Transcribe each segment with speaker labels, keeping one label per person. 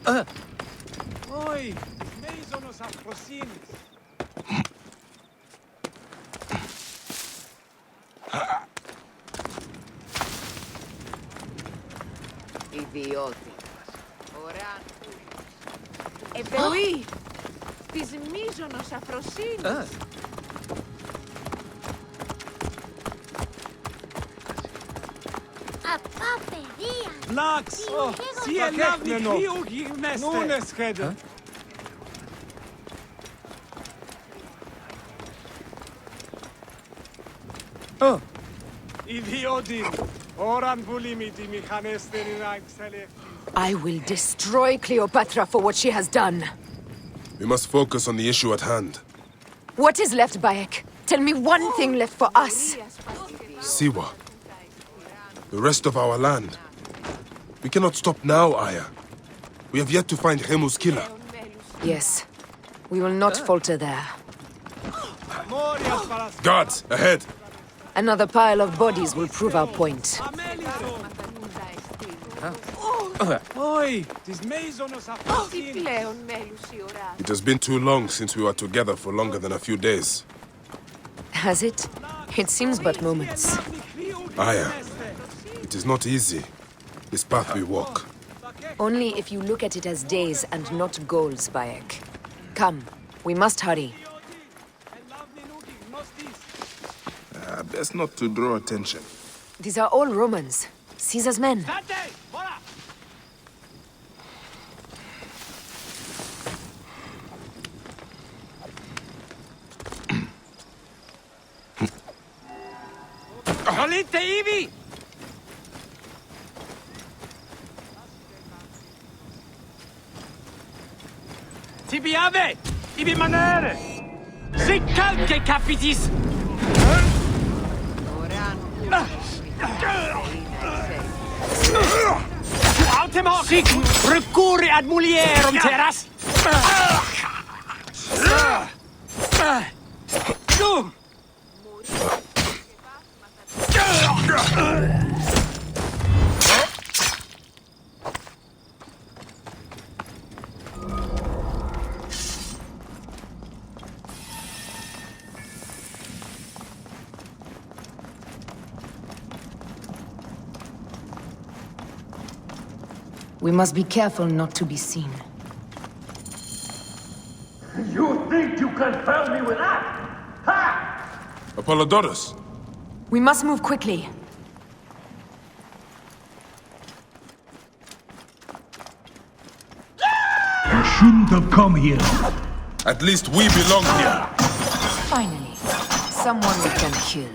Speaker 1: Oi, meizonos afrosinis.
Speaker 2: Ιδιότης. Ωραία. Επεουή της μείζωνος αφροσύνης.
Speaker 3: Απά, παιδεία!
Speaker 1: Βλάξ, si ελάβει κρύου γυρνέστε. Νούνε σχέδε. Ιδιότη, ώραν βουλήμι τη μηχανέστερη να εξελεύει.
Speaker 4: I will destroy Cleopatra for what she has done.
Speaker 5: We must focus on the issue at hand.
Speaker 4: What is left, Bayek? Tell me one thing left for us.
Speaker 5: Siwa. The rest of our land. We cannot stop now, Aya. We have yet to find Hemu's killer.
Speaker 4: Yes. We will not falter there.
Speaker 5: Guards, ahead!
Speaker 4: Another pile of bodies will prove our point.
Speaker 1: Oi, της μeizonos αφροσύνης.
Speaker 2: Τι πλέον μέλους η ώρα.
Speaker 5: It has been too long since we were together for longer than a few days.
Speaker 4: Has it? It seems but moments.
Speaker 5: Aya, it is not easy, this path we walk.
Speaker 4: Only if you look at it as days and not goals, Bayek. Come, we must hurry.
Speaker 5: Best not to draw attention.
Speaker 4: These are all Romans, Caesar's men.
Speaker 1: Καλείτε ήδη! Τι πιάβε! Ήδη μανέρε! Σε κάλκε καπιτής! Autem hoc sic recurre ad mulierum terras.
Speaker 4: We must be careful not to be seen.
Speaker 6: You think you can fool me with that? Ha!
Speaker 5: Apollodorus!
Speaker 4: We must move quickly.
Speaker 6: You shouldn't have come here.
Speaker 5: At least we belong here.
Speaker 4: Finally, someone we can kill.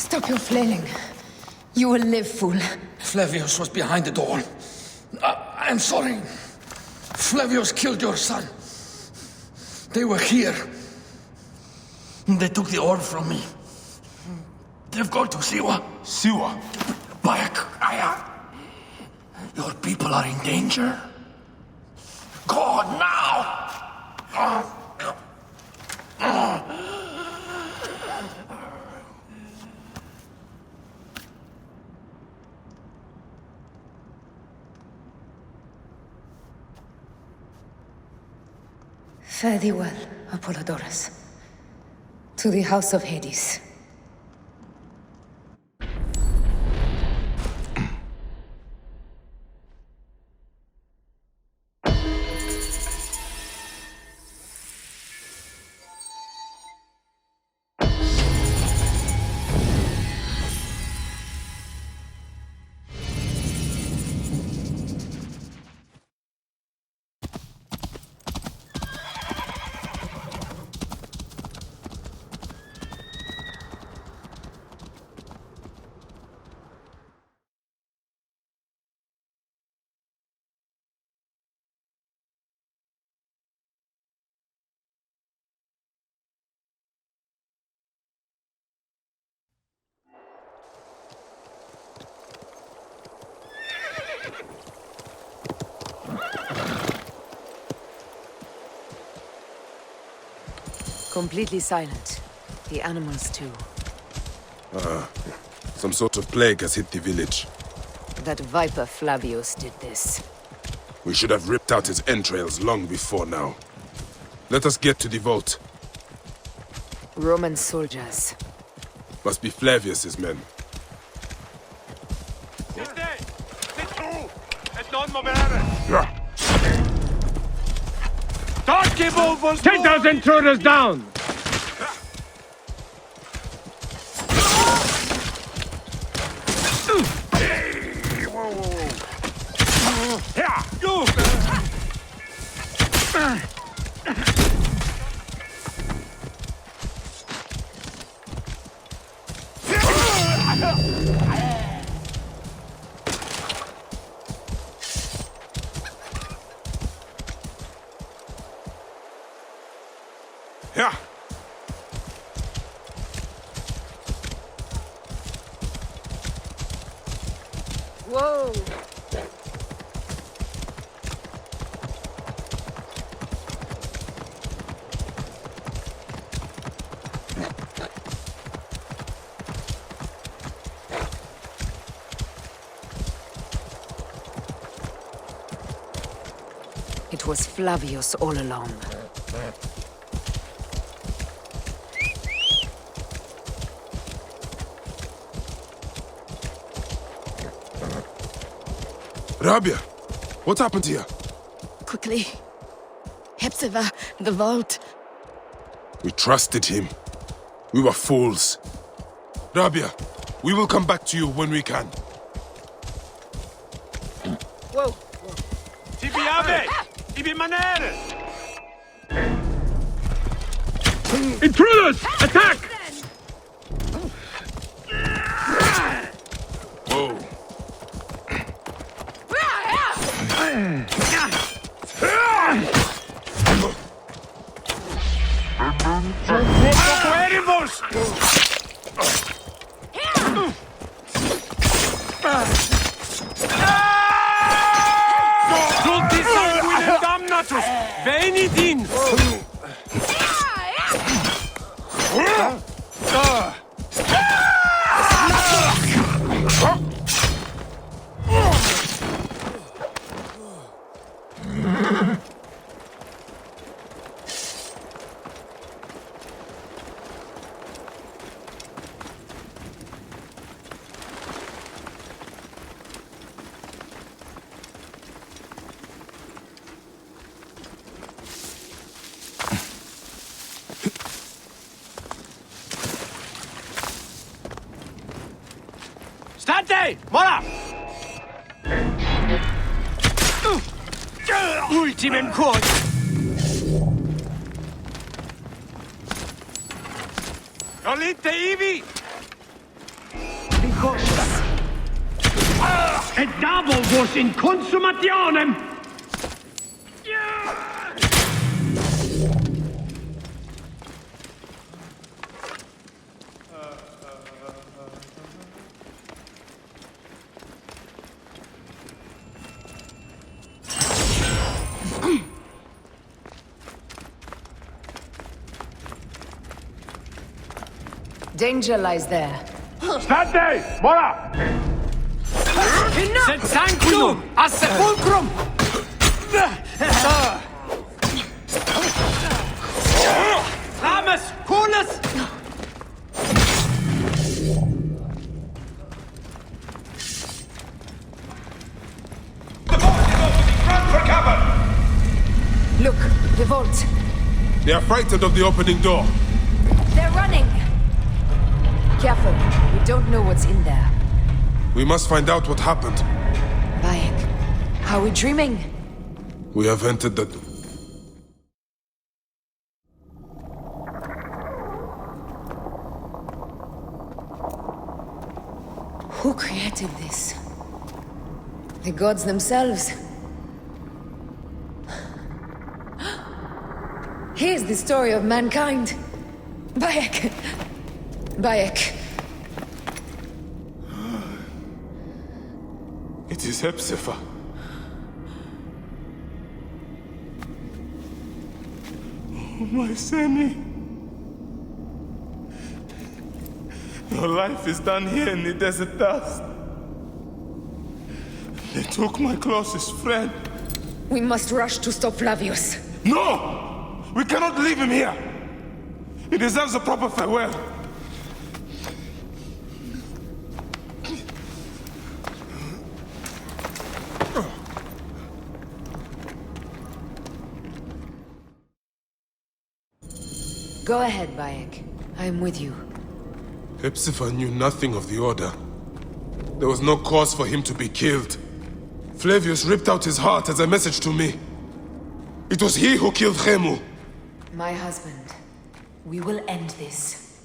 Speaker 4: Stop your flailing. You will live, fool.
Speaker 7: Flavius was behind it all. I'm sorry. Flavius killed your son. They were here. They took the orb from me. They've gone to Siwa.
Speaker 5: Siwa?
Speaker 7: Bayek, Aya. Your people are in danger. Go now!
Speaker 4: Fare thee well, Apollodorus. To the House of Hades. Completely silent. The animals too.
Speaker 5: Some sort of plague has hit the village.
Speaker 4: That viper Flavius did this.
Speaker 5: We should have ripped out his entrails long before now. Let us get to the vault.
Speaker 4: Roman soldiers.
Speaker 5: Must be Flavius's men.
Speaker 1: Take those intruders down!
Speaker 5: Yeah.
Speaker 2: Whoa!
Speaker 4: It was Flavius all along.
Speaker 5: Rabia, what happened here?
Speaker 3: Quickly. Hepzibah, the vault.
Speaker 5: We trusted him. We were fools. Rabia, we will come back to you when we can.
Speaker 2: Whoa!
Speaker 1: Tibiabe! Ibi manere!
Speaker 6: Intruders! Attack!
Speaker 5: Whoa.
Speaker 1: Queribus! Tutti sanguine damnatus! Venit in! State! Mora! Ultimem quod! Nolite ibi!
Speaker 6: Et dabo vos in consumationem!
Speaker 4: Danger lies there.
Speaker 6: State! Mora!
Speaker 1: Sed sanctum a sepulcrum! Ramus! Coolus!
Speaker 4: Look, the vault.
Speaker 5: They are frightened of the opening door.
Speaker 4: They're running! Careful, we don't know what's in there.
Speaker 5: We must find out what happened.
Speaker 4: Bayek, are we dreaming?
Speaker 5: We have entered the...
Speaker 4: Who created this? The gods themselves. Here's the story of mankind. Bayek. Bayek.
Speaker 5: It is Hepzibah.
Speaker 6: Oh, my Seni.
Speaker 8: Your life is done here in the desert dust. They took my closest friend.
Speaker 3: We must rush to stop Flavius.
Speaker 8: No! We cannot leave him here! He deserves a proper farewell.
Speaker 4: Go ahead, Bayek. I am with you.
Speaker 5: Hepzibah knew nothing of the Order. There was no cause for him to be killed. Flavius ripped out his heart as a message to me. It was he who killed Khemu.
Speaker 4: My husband. We will end this.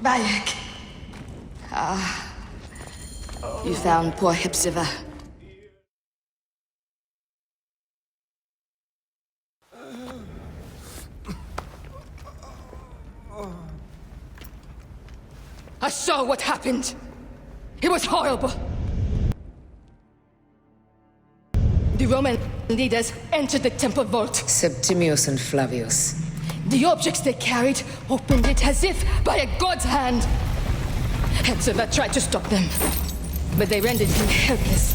Speaker 3: Bayek. You found poor Hepzibah. I saw what happened. It was horrible. The Roman leaders entered the temple vault.
Speaker 4: Septimius and Flavius.
Speaker 3: The objects they carried opened it as if by a god's hand. Hepzibah tried to stop them, but they rendered him helpless.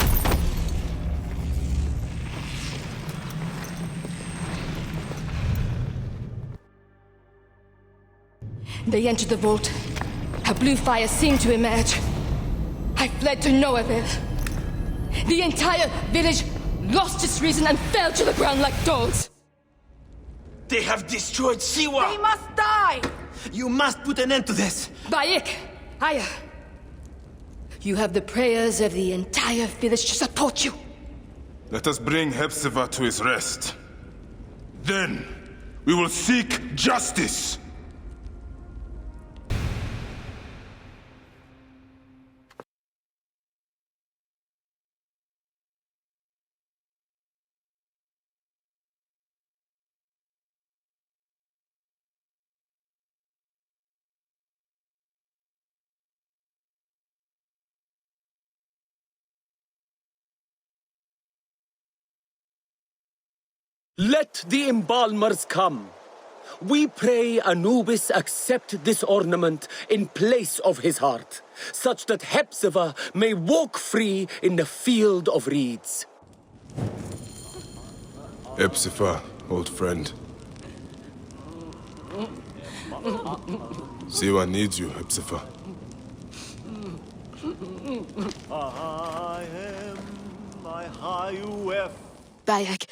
Speaker 3: They entered the vault. A blue fire seemed to emerge. I fled to no avail. The entire village lost its reason and fell to the ground like dogs.
Speaker 9: They have destroyed Siwa!
Speaker 2: They must die!
Speaker 9: You must put an end to this!
Speaker 3: Bayek, Aya, you have the prayers of the entire village to support you.
Speaker 8: Let us bring Hepzibah to his rest. Then, we will seek justice!
Speaker 1: Let the embalmers come. We pray Anubis accept this ornament in place of his heart, such that Hepzibah may walk free in the field of reeds.
Speaker 5: Hepzibah, old friend. Siwa needs you, Hepzibah.
Speaker 3: Bayek,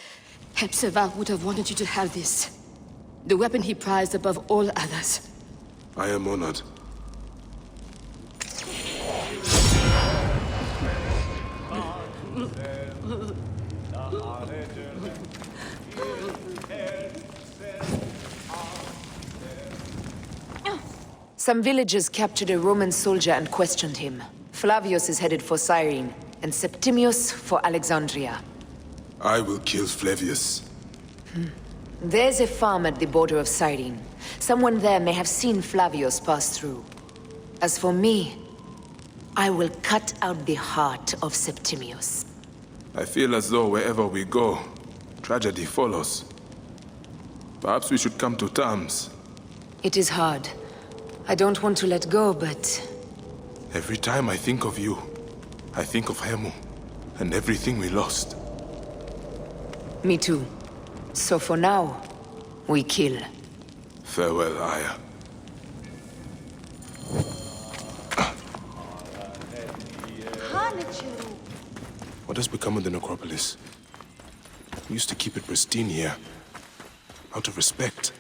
Speaker 3: Hepzibah would have wanted you to have this. The weapon he prized above all others.
Speaker 5: I am honored.
Speaker 4: Some villagers captured a Roman soldier and questioned him. Flavius is headed for Cyrene, and Septimius for Alexandria.
Speaker 5: I will kill Flavius.
Speaker 4: There's a farm at the border of Cyrene. Someone there may have seen Flavius pass through. As for me, I will cut out the heart of Septimius.
Speaker 8: I feel as though wherever we go, tragedy follows. Perhaps we should come to terms.
Speaker 4: It is hard. I don't want to let go, but...
Speaker 5: Every time I think of you, I think of Khemu, and everything we lost.
Speaker 4: Me too. So for now, we kill.
Speaker 5: Farewell, Aya. What has become of the necropolis? We used to keep it pristine here, out of respect.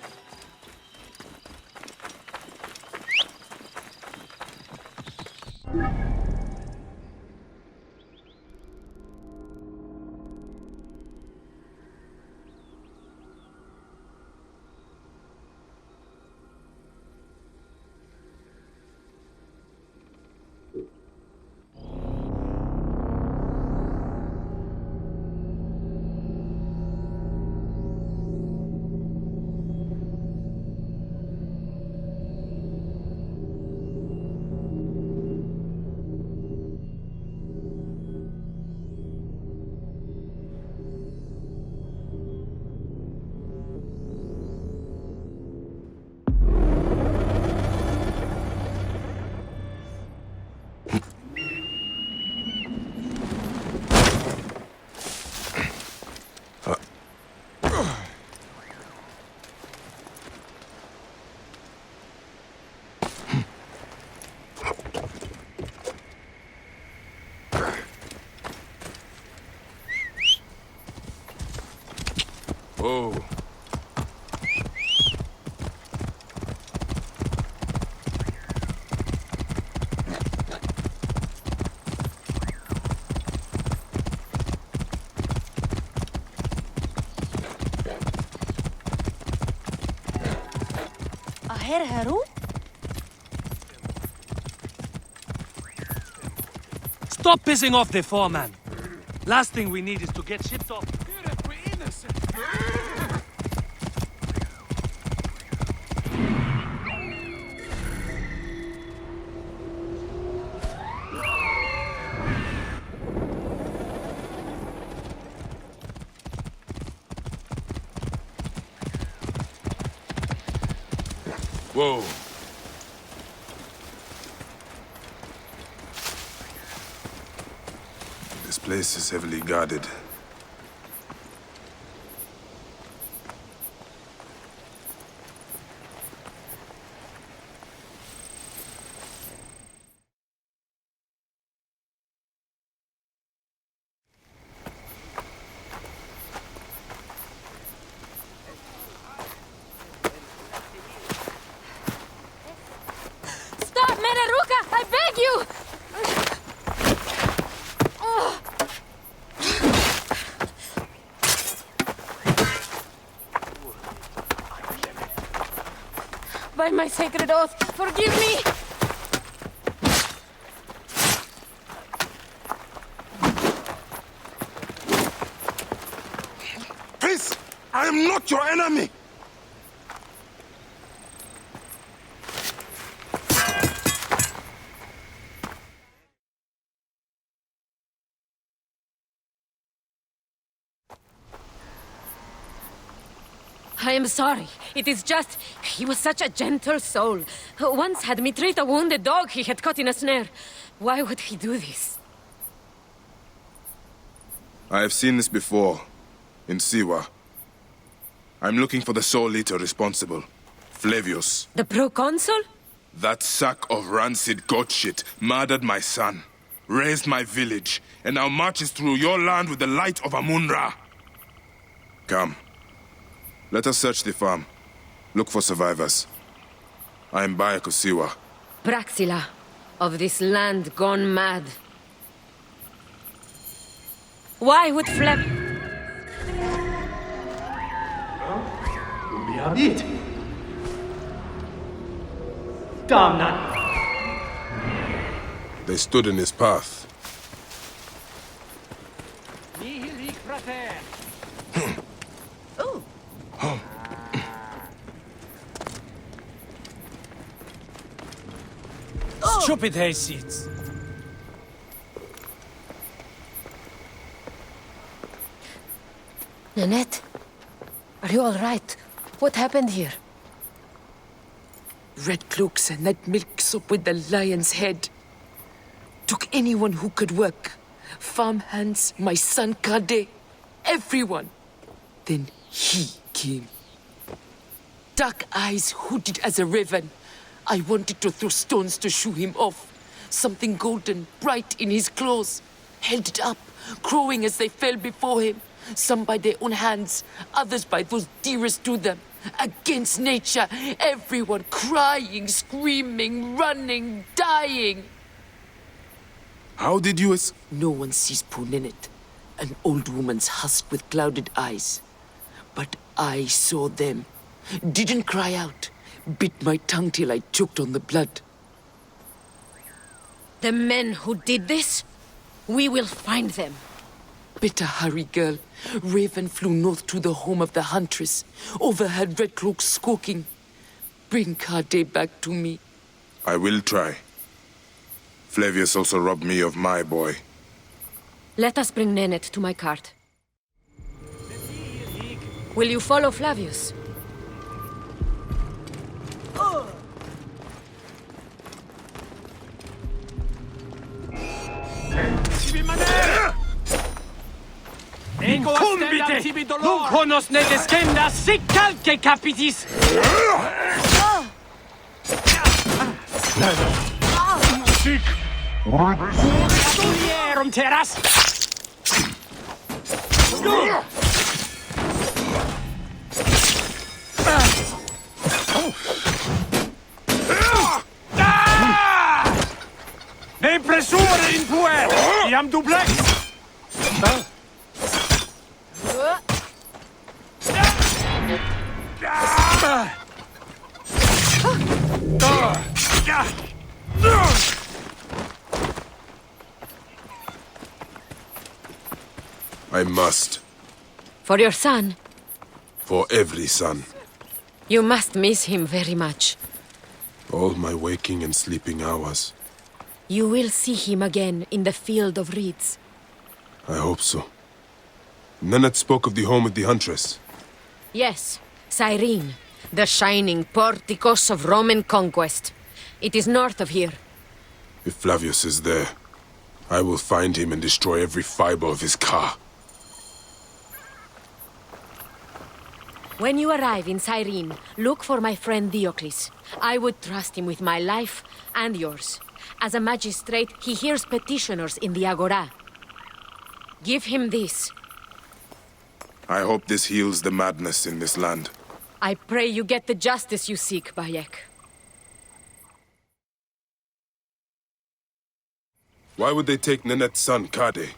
Speaker 8: Whoa.
Speaker 2: Aher Haru?
Speaker 10: Stop pissing off the foreman. Last thing we need is to get shipped off.
Speaker 8: Whoa. This place is heavily guarded.
Speaker 3: Stop, Meneruka! I beg you! By my sacred oath, forgive me!
Speaker 5: Please! I am not your enemy!
Speaker 3: I am sorry. It is just... He was such a gentle soul. Once had me treat a wounded dog he had caught in a snare. Why would he do this?
Speaker 8: I have seen this before. In Siwa. I'm looking for the sole leader responsible. Flavius.
Speaker 3: The proconsul?
Speaker 8: That sack of rancid goat shit murdered my son, raised my village, and now marches through your land with the light of Amun-Ra. Come. Let us search the farm. Look for survivors. I am Bayek of Siwa.
Speaker 3: Praxila, of this land gone mad. Why would Flav...
Speaker 5: They stood in his path.
Speaker 10: Stupid hay seats.
Speaker 3: Nanette, are you all right? What happened here?
Speaker 11: Red cloaks and that milk soup with the lion's head. Took anyone who could work. Farmhands, my son Kade, everyone. Then he came. Dark eyes hooded as a raven. I wanted to throw stones to shoo him off. Something golden, bright in his claws. Held it up, crowing as they fell before him. Some by their own hands, others by those dearest to them. Against nature, everyone crying, screaming, running, dying.
Speaker 5: How did you
Speaker 11: No one sees Punenet, an old woman's husk with clouded eyes. But I saw them. Didn't cry out. Bit my tongue till I choked on the blood.
Speaker 3: The men who did this? We will find them.
Speaker 11: Better hurry, girl. Raven flew north to the home of the huntress. Overheard Red Cloaks squawking. Bring Kade back to me.
Speaker 8: I will try. Flavius also robbed me of my boy.
Speaker 3: Let us bring Nenet to my cart. Will you follow Flavius?
Speaker 10: Incumbite! Luconos ne descendas sic calce capitis! Studierum terras! Pressure in puer! Iam duplex!
Speaker 5: I must.
Speaker 11: For your son,
Speaker 5: For every son.
Speaker 11: you must miss him very much.
Speaker 5: All my waking and sleeping hours.
Speaker 11: You will see him again in the field of reeds.
Speaker 5: I hope so. Nennet spoke of the home of the Huntress.
Speaker 11: Yes, Cyrene, the shining porticos of Roman conquest. It is north of here.
Speaker 5: If Flavius is there, I will find him and destroy every fiber of his car.
Speaker 11: When you arrive in Cyrene, look for my friend Diocles. I would trust him with my life and yours. As a magistrate, he hears petitioners in the Agora. Give him this.
Speaker 8: I hope this heals the madness in this land.
Speaker 11: I pray you get the justice you seek, Bayek.
Speaker 5: Why would they take Nenet's son, Kade?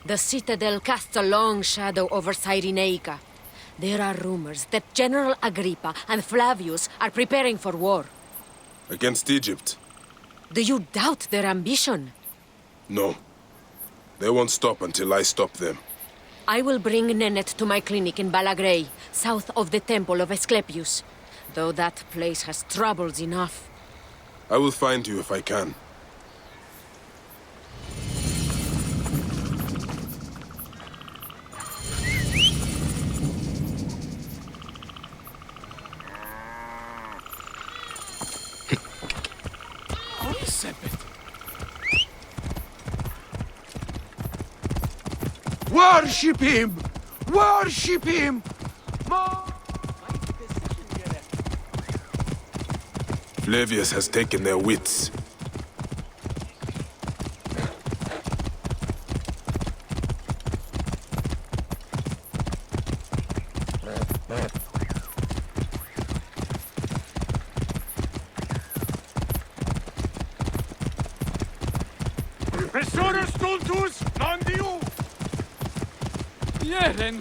Speaker 11: The citadel casts a long shadow over Cyrenaica. There are rumors that General Agrippa and Flavius are preparing for war.
Speaker 5: Against Egypt?
Speaker 11: Do you doubt their ambition?
Speaker 5: No. They won't stop until I stop them.
Speaker 11: I will bring Nennet to my clinic in Balagrey, south of the Temple of Asclepius. Though that place has troubles enough.
Speaker 5: I will find you if I can.
Speaker 9: Worship him! Worship him!
Speaker 5: Flavius has taken their wits.
Speaker 10: Pressure stultus non diu! Jeren!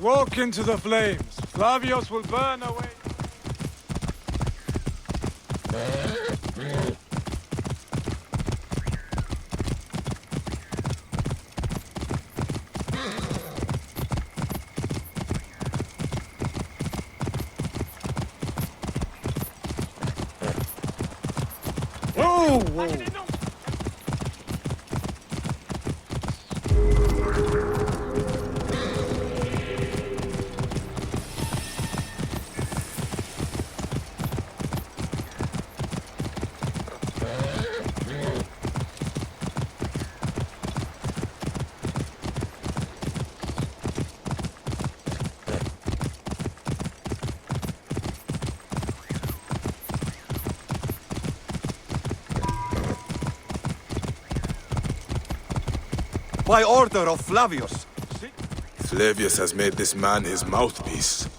Speaker 10: Walk into the flames. Flavius will burn away. Whoa!
Speaker 9: By order of Flavius.
Speaker 5: Flavius has made this man his mouthpiece.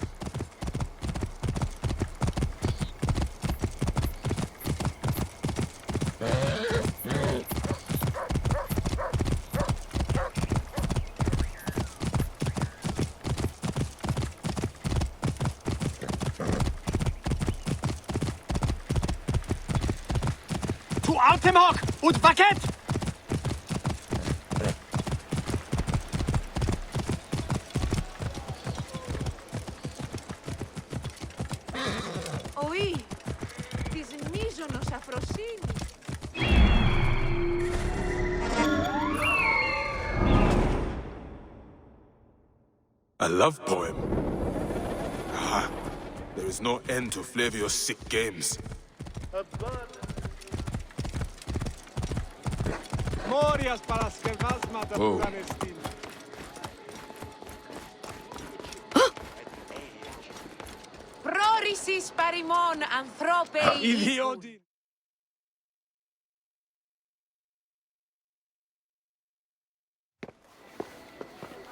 Speaker 10: To Artemok und Baguette!
Speaker 2: Oui, της μείζωνος αφροσύνης.
Speaker 5: A love poem. Ah, there is no end to Flavius' sick games.
Speaker 10: Morias para las que más mata
Speaker 5: Oh.
Speaker 2: Εσείς παρημόν, ανθρώποι ήσουν.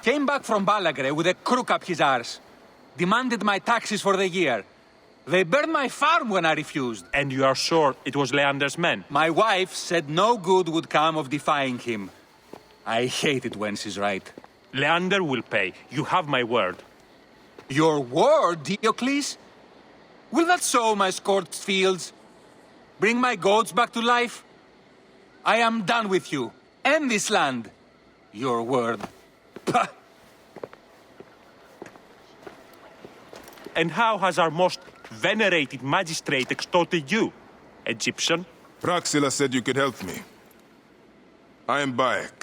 Speaker 12: Came back from Balagre with a crook up his arse. Demanded my taxes for the year. They burned my farm when I refused.
Speaker 13: And you are sure it was Leander's men?
Speaker 12: My wife said no good would come of defying him. I hate it when she's right.
Speaker 13: Leander will pay. You have my word.
Speaker 12: Your word, Diocles? Will that sow my scorched fields? Bring my goats back to life? I am done with you. End this land. Your word. Pah!
Speaker 13: And how has our most venerated magistrate extorted you, Egyptian?
Speaker 8: Praxila said you could help me. I am Bayek.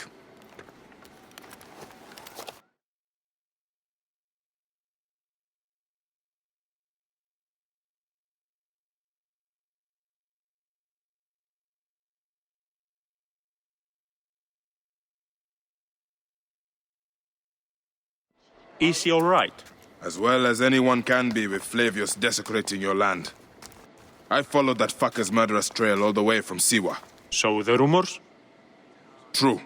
Speaker 13: Is he all right?
Speaker 8: As well as anyone can be with Flavius desecrating your land. I followed that fucker's murderous trail all the way from Siwa.
Speaker 13: So the rumors?
Speaker 8: True.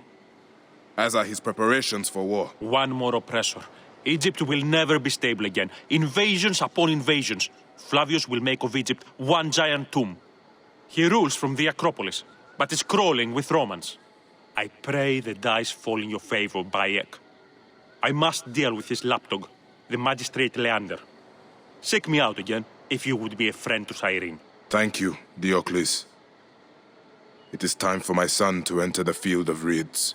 Speaker 8: As are his preparations for war.
Speaker 13: One more oppressor. Egypt will never be stable again. Invasions upon invasions. Flavius will make of Egypt one giant tomb. He rules from the Acropolis, but is crawling with Romans. I pray the dice fall in your favor, Bayek. I must deal with his lapdog, the magistrate Leander. Seek me out again, if you would be a friend to Cyrene.
Speaker 8: Thank you, Diocles. It is time for my son to enter the field of reeds.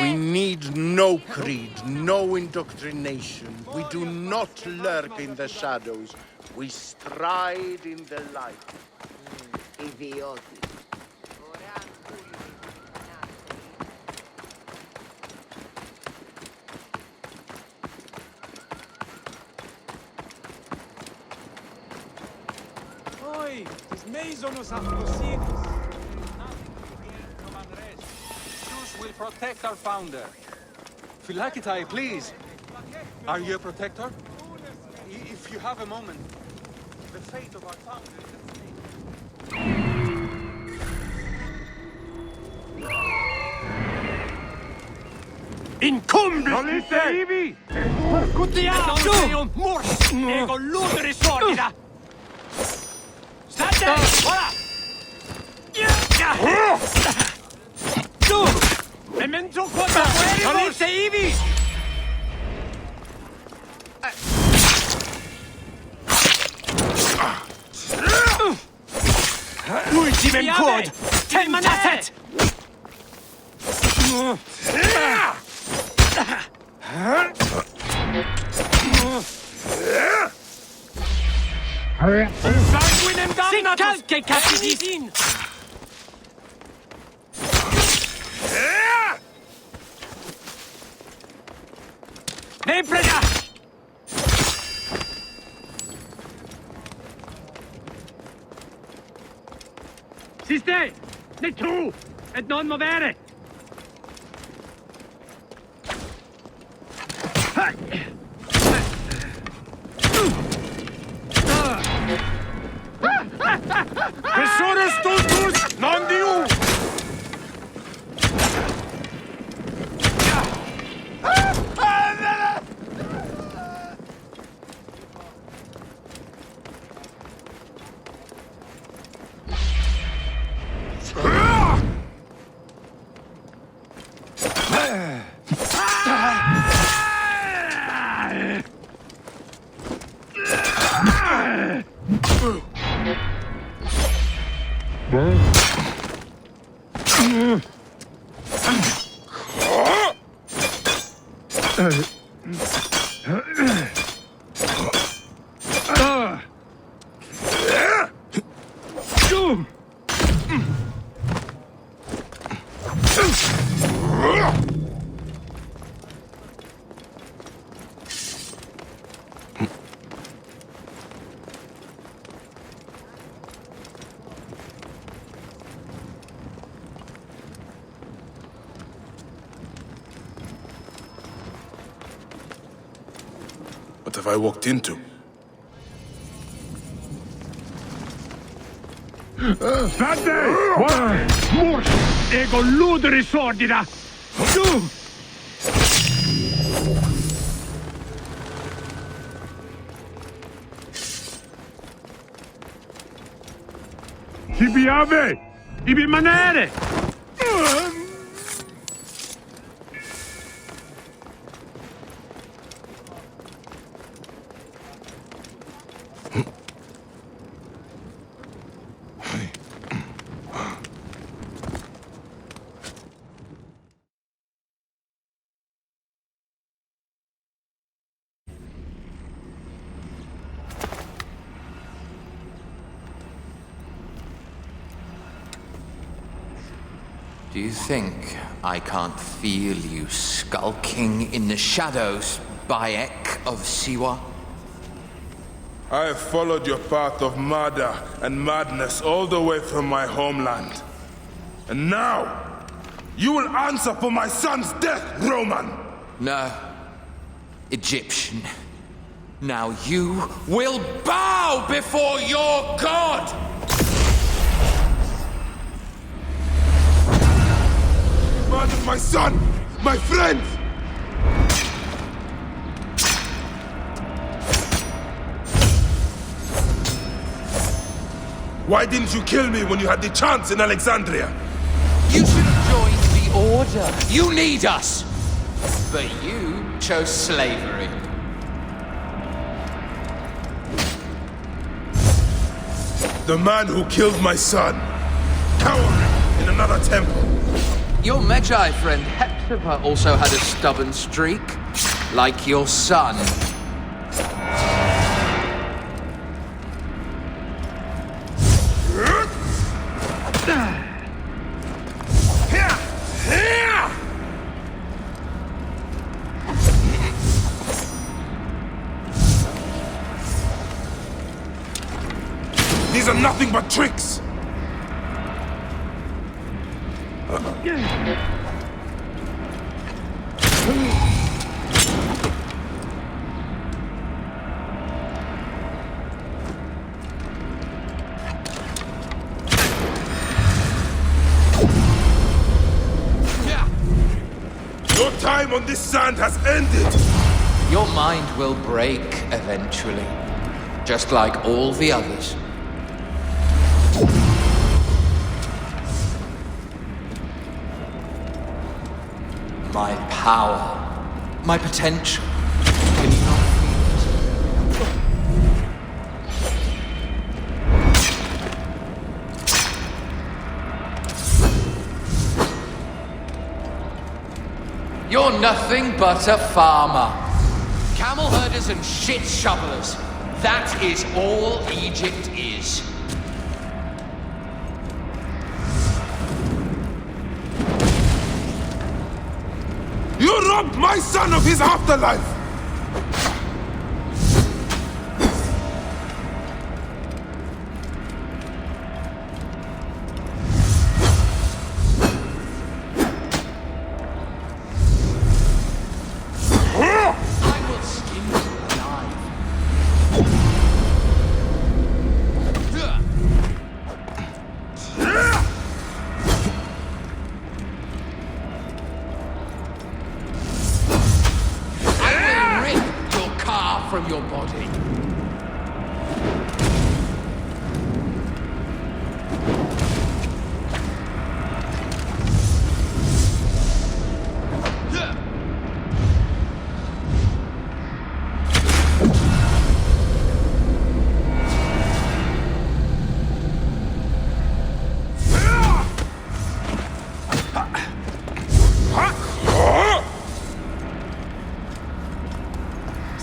Speaker 9: We need no creed, no indoctrination. We do not lurk in the shadows. We stride in the light.
Speaker 10: Oi, τις μέιζονος αφροσύνης.
Speaker 12: Zeus will protect our founder. Philakitai, please. Are you a protector? If you have a moment. The fate of our founder is at stake.
Speaker 10: Incumbent! Ivi! Cutiamo! Mors! Ego ludere sordida! State! Ora! Tu! Memento quota! Salite Ivi! Ultimem quod! Ten manatet! Sanguinem damnatus! Calce capidis! Ne preda! Siste! Ne tu! Et non movere!
Speaker 9: Besores totus non diu!
Speaker 8: What have I walked into?
Speaker 6: Sade! Mors! Ego luderi sordida! Du! Ibi ave! Ibi manere!
Speaker 14: Do you think I can't feel you skulking in the shadows, Bayek of Siwa?
Speaker 8: I have followed your path of murder and madness all the way from my homeland. And now, you will answer for my son's death, Roman!
Speaker 14: No, Egyptian. Now you will bow before your god!
Speaker 8: Murdered my son! My friend! Why didn't you kill me when you had the chance in Alexandria?
Speaker 14: You should have joined the Order. You need us! But you chose slavery.
Speaker 8: The man who killed my son, cowering in another temple.
Speaker 14: Your Magi friend Hepzibah also had a stubborn streak, like your son.
Speaker 8: These are nothing but tricks! Your time on this sand has ended!
Speaker 14: Your mind will break eventually, just like all the others. My power, my potential. Can you not feel it? You're nothing but a farmer. Camel herders and shit shovelers. That is all Egypt is.
Speaker 8: You robbed my son of his afterlife!
Speaker 14: I will skin you alive. From your body.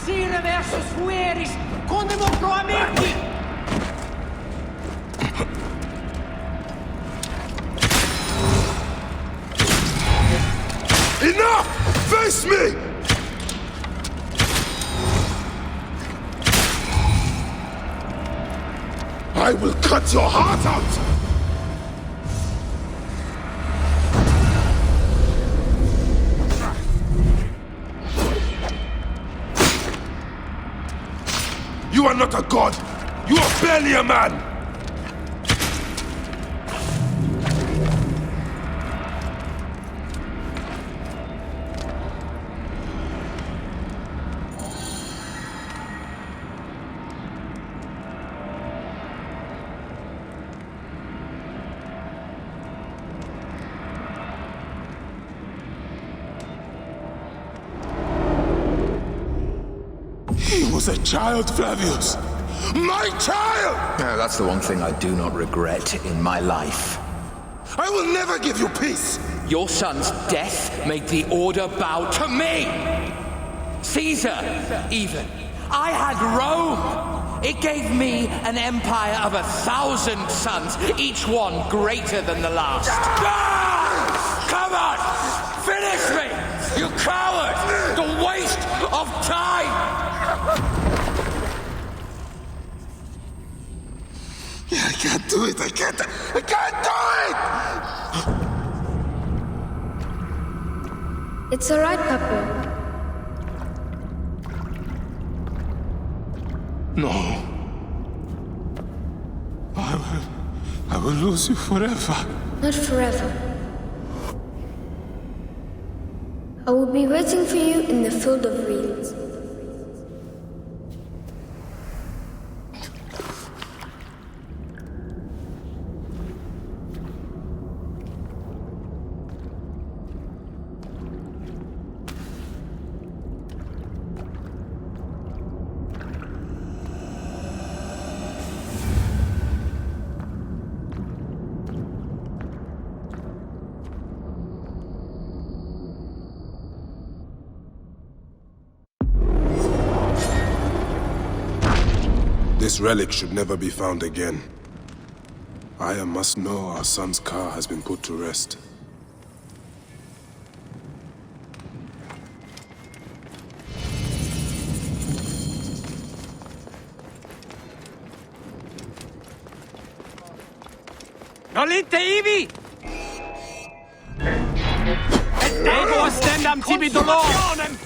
Speaker 2: Sire versus fueris, condemo pro amici!
Speaker 8: Enough! Face me! I will cut your heart out!
Speaker 5: You are not a god! You are barely a man! He was a child, Flavius! My child!
Speaker 14: That's the one thing I do not regret in my life.
Speaker 5: I will never give you peace!
Speaker 14: Your son's death made the Order bow to me! Caesar, even. I had Rome! It gave me an empire of 1,000 sons, each one greater than the last. Come on! Finish me! You coward! The waste of time!
Speaker 5: I can't do it! I can't do it!
Speaker 15: It's alright, Papa.
Speaker 5: No. I will lose you forever.
Speaker 15: Not forever. I will be waiting for you in the field of reeds.
Speaker 5: This relic should never be found again. Aya must know our son's car has been put to rest.
Speaker 10: Nolite ivi! Et ego ostendam tibi dolorem!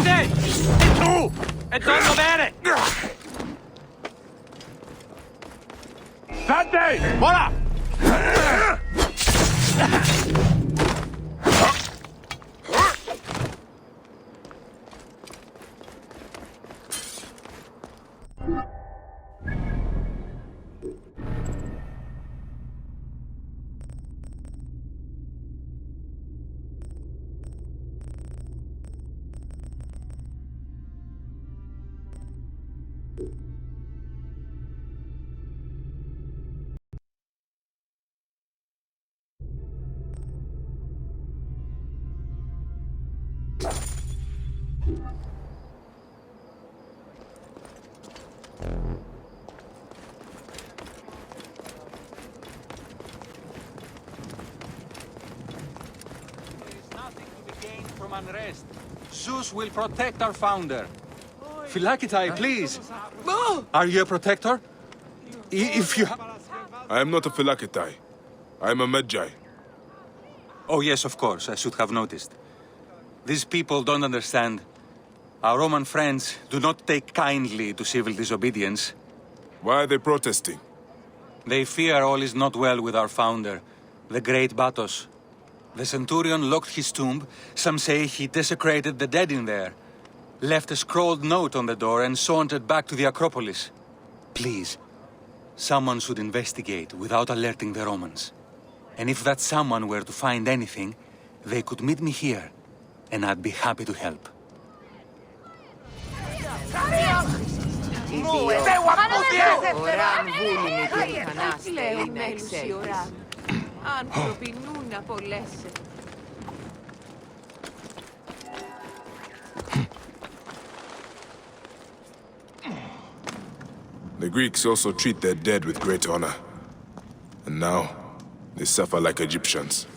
Speaker 10: Te! E tu! E torno bene! Fate! Ora!
Speaker 12: Unrest. Zeus will protect our founder. Phylakitai, please. Are you a protector? If you
Speaker 5: I am not a Phylakitai. I am a Medjay.
Speaker 12: Oh yes, of course. I should have noticed. These people don't understand. Our Roman friends do not take kindly to civil disobedience.
Speaker 5: Why are they protesting?
Speaker 12: They fear all is not well with our founder, the great Batos. The Centurion locked his tomb. Some say he desecrated the dead in there. Left a scrawled note on the door and sauntered back to the Acropolis. Please, someone should investigate without alerting the Romans. And if that someone were to find anything, they could meet me here, and I'd be happy to help.
Speaker 5: The Greeks also treat their dead with great honor. And now, they suffer like Egyptians.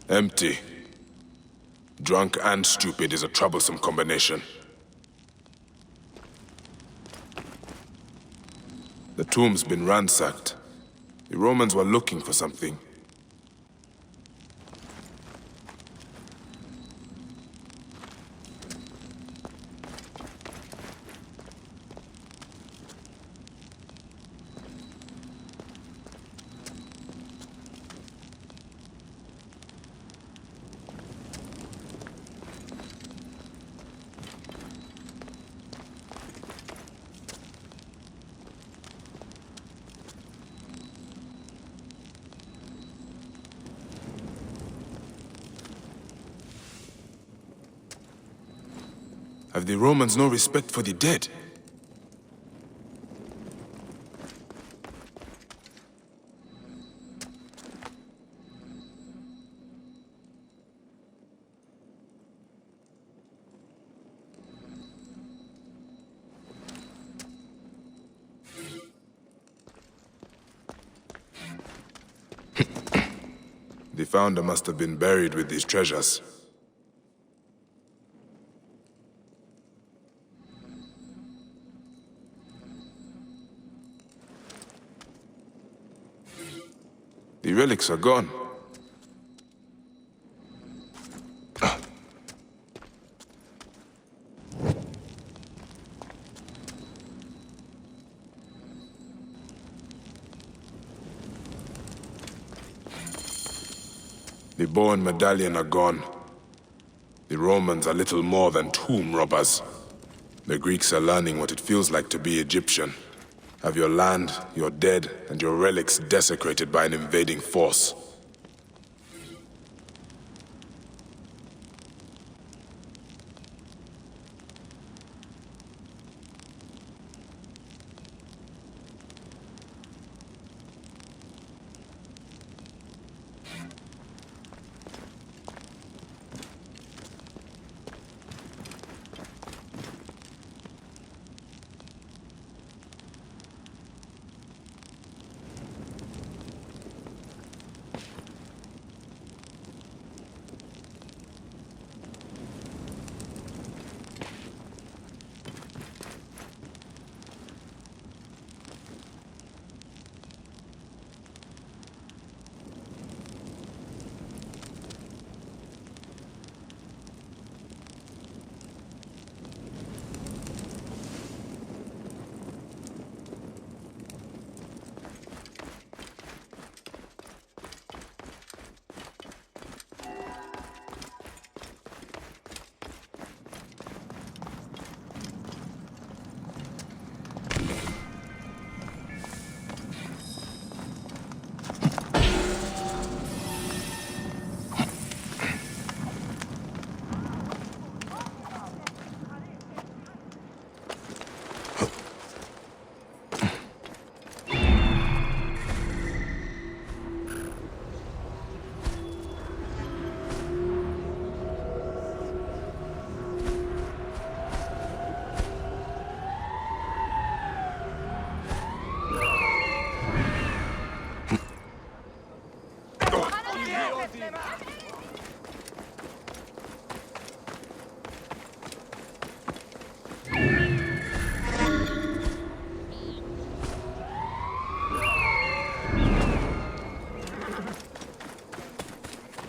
Speaker 8: Empty. Drunk and stupid is a troublesome combination. The tomb's been ransacked. The Romans were looking for something. Have the Romans no respect for the dead? The founder must have been buried with these treasures. The relics are gone. The bow and medallion are gone. The Romans are little more than tomb robbers. The Greeks are learning what it feels like to be Egyptian. Have your land, your dead, and your relics desecrated by an invading force.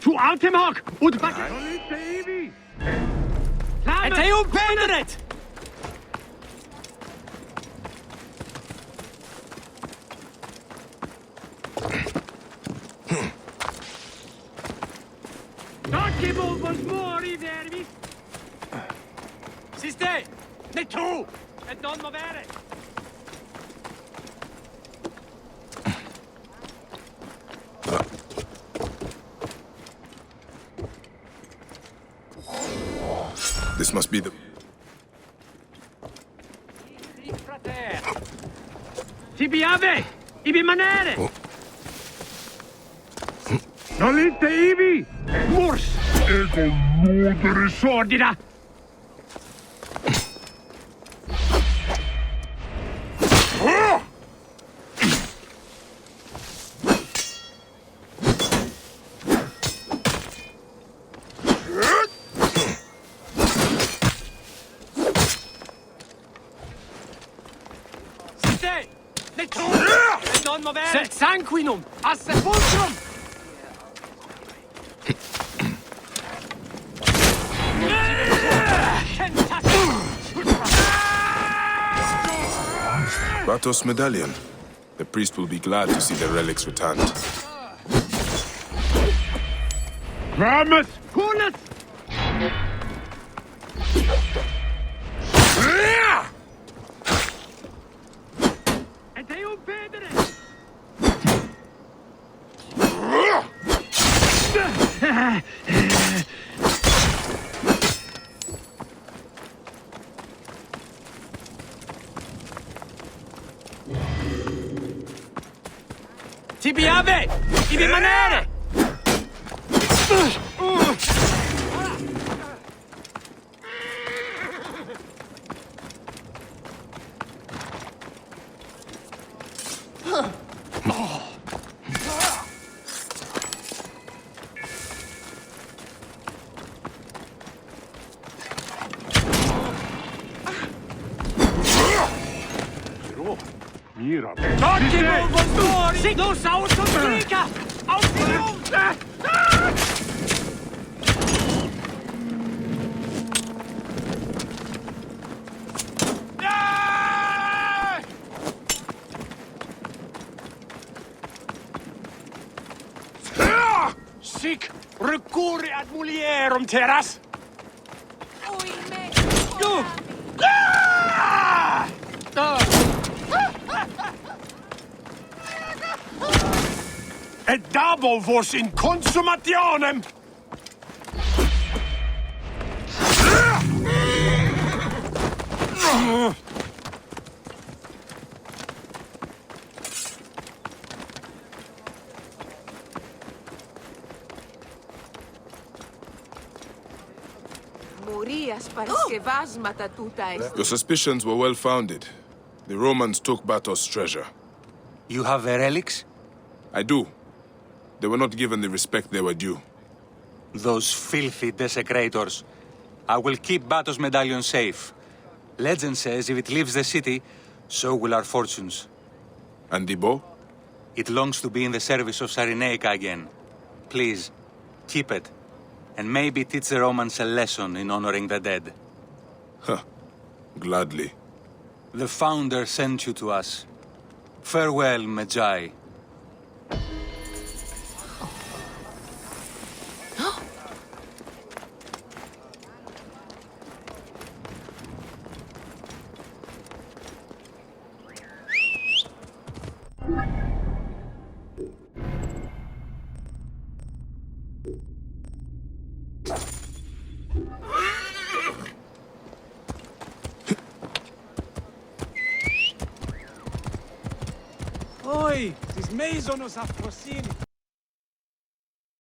Speaker 2: Zu Altemhag und was?
Speaker 10: En hij opende het!
Speaker 2: Dodgeball was more in there, vi.
Speaker 10: Siste!
Speaker 2: Ne to!
Speaker 10: Et någon må være!
Speaker 8: This must be the...
Speaker 2: Tibiave! Ibi manere! Non lite ivi! Mors! Ego ludere sordida! Forte! Le tue! Non movere! Sed sanguinum! A sepulcrum!
Speaker 8: Batos' medallion. The priest will be glad to see the relics returned.
Speaker 6: Promise!
Speaker 2: Hunus! Et eum pedere! Tibi ave! Ibi manere!
Speaker 6: Mira.
Speaker 2: Ottimo, Voltori! Nos autostrica! Auxilium!
Speaker 6: Sic recurre ad mulierum terras. Et dabo vos in consumationem.
Speaker 8: Your suspicions were well founded. The Romans took Batos' treasure.
Speaker 12: You have the relics?
Speaker 8: I do. They were not given the respect they were due.
Speaker 12: Those filthy desecrators. I will keep Batos' medallion safe. Legend says if it leaves the city, so will our fortunes.
Speaker 8: And the bow?
Speaker 12: It longs to be in the service of Cyrenaica again. Please, keep it. And maybe teach the Romans a lesson in honoring the dead.
Speaker 8: Huh. Gladly.
Speaker 12: The Founder sent you to us. Farewell, Magi.
Speaker 2: Oi, sis meisonos afrosini.